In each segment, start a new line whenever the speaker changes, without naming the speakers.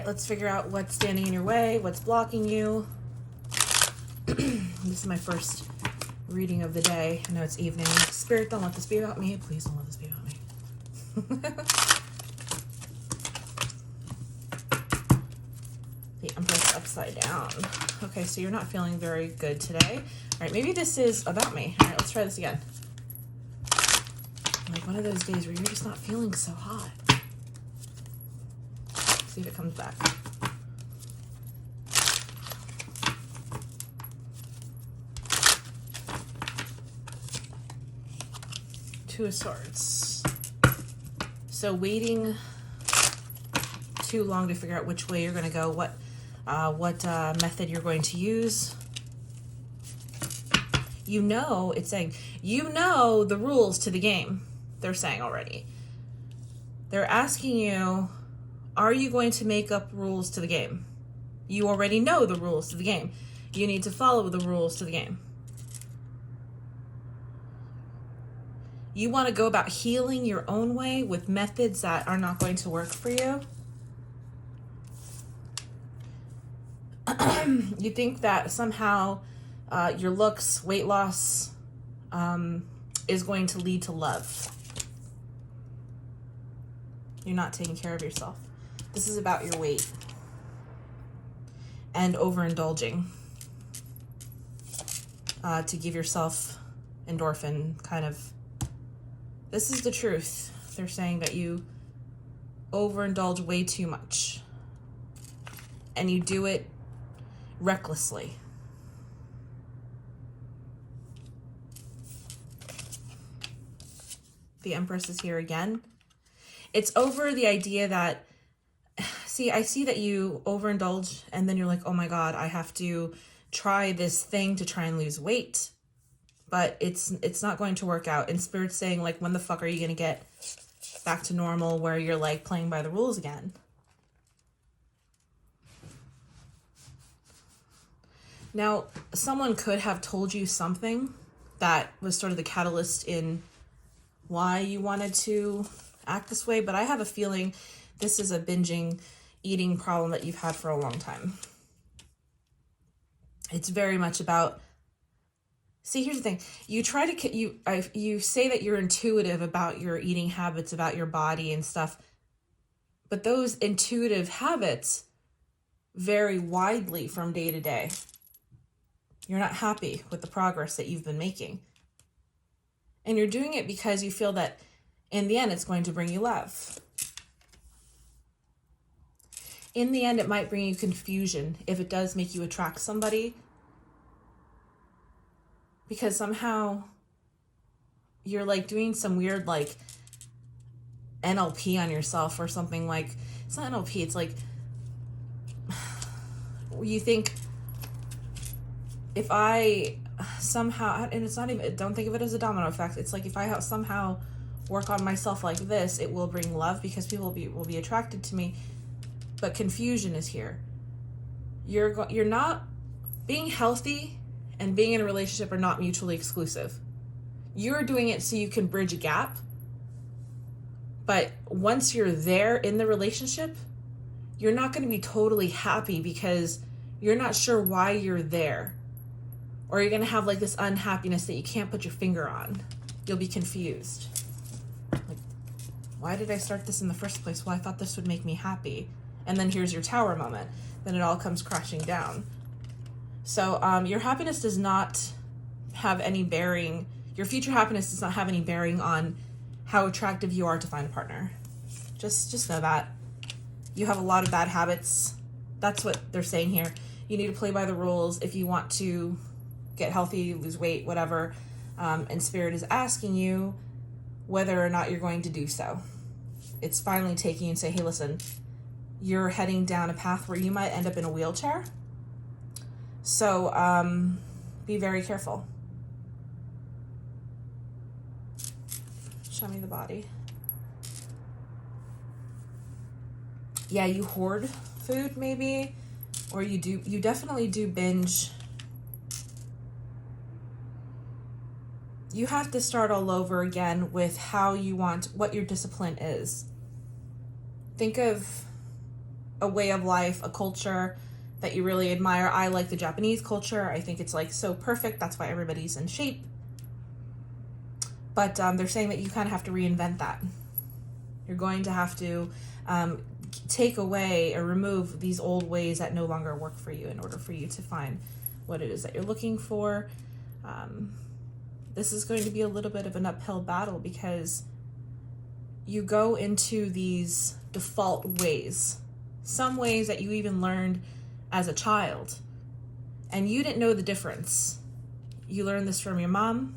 right, let's figure out what's standing in your way, what's blocking you. This is my first reading of the day. I know it's evening. Spirit, don't let this be about me. Please don't let this be about me. The Empress upside down. Okay, so you're not feeling very good today. All right, maybe this is about me. All right, let's try this again. Like one of those days where you're just not feeling so hot. See if it comes back. Two of Swords. So waiting too long to figure out which way you're going to go, what method you're going to use. You know, it's saying, you know the rules to the game, they're saying already. They're asking you, are you going to make up rules to the game? You already know the rules to the game. You need to follow the rules to the game. You want to go about healing your own way with methods that are not going to work for you. You think that somehow your looks, weight loss, is going to lead to love. You're not taking care of yourself. This is about your weight and overindulging to give yourself endorphin kind of. This is the truth. They're saying that you overindulge way too much and you do it recklessly. The Empress is here again. It's over the idea that, see, I see that you overindulge and then you're like, oh my God, I have to try this thing to try and lose weight. But it's not going to work out. And Spirit's saying, like, when the fuck are you going to get back to normal where you're, like, playing by the rules again? Now, someone could have told you something that was sort of the catalyst in why you wanted to act this way, but I have a feeling this is a binging, eating problem that you've had for a long time. It's very much about, see, here's the thing. You try to, you say that you're intuitive about your eating habits, about your body and stuff, but those intuitive habits vary widely from day to day. You're not happy with the progress that you've been making. And you're doing it because you feel that in the end, it's going to bring you love. In the end, it might bring you confusion if it does make you attract somebody. Because somehow you're like doing some weird like NLP on yourself or something. Like, it's not NLP, it's like you think if I somehow, and it's not even, don't think of it as a domino effect. It's like if I somehow work on myself like this, it will bring love because people will be attracted to me. But confusion is here. You're not being healthy and being in a relationship are not mutually exclusive. You're doing it so you can bridge a gap. But once you're there in the relationship, you're not going to be totally happy because you're not sure why you're there. Or you're going to have like this unhappiness that you can't put your finger on. You'll be confused. Like, why did I start this in the first place? Well, I thought this would make me happy. And then here's your tower moment. Then it all comes crashing down. So your happiness does not have any bearing. Your future happiness does not have any bearing on how attractive you are to find a partner. Just know that. You have a lot of bad habits. That's what they're saying here. You need to play by the rules if you want to get healthy, lose weight, whatever. And Spirit is asking you whether or not you're going to do so. It's finally taking you and say, hey, listen, you're heading down a path where you might end up in a wheelchair. So be very careful. Show me the body. Yeah, you hoard food maybe, or you definitely do binge. You have to start all over again with how you want, what your discipline is. Think of a way of life, a culture that you really admire. I like the Japanese culture. I think it's like so perfect. That's why everybody's in shape. But they're saying that you kind of have to reinvent that. You're going to have to take away or remove these old ways that no longer work for you in order for you to find what it is that you're looking for. This is going to be a little bit of an uphill battle because you go into these default ways, some ways that you even learned as a child, and you didn't know the difference. You learned this from your mom,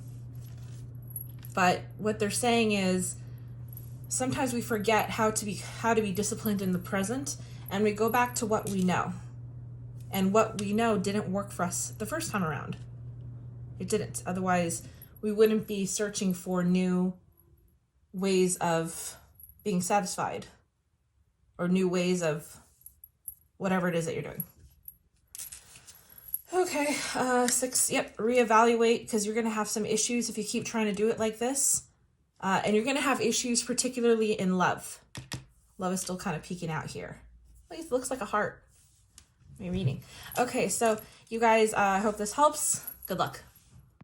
but what they're saying is sometimes we forget how to be disciplined in the present, and we go back to what we know. And what we know didn't work for us the first time around. It didn't. Otherwise, we wouldn't be searching for new ways of being satisfied or new ways of whatever it is that you're doing. Okay, 6, yep, reevaluate, because you're going to have some issues if you keep trying to do it like this. And you're going to have issues particularly in love. Love is still kind of peeking out here. It looks like a heart. My reading. Okay, so you guys, I hope this helps. Good luck.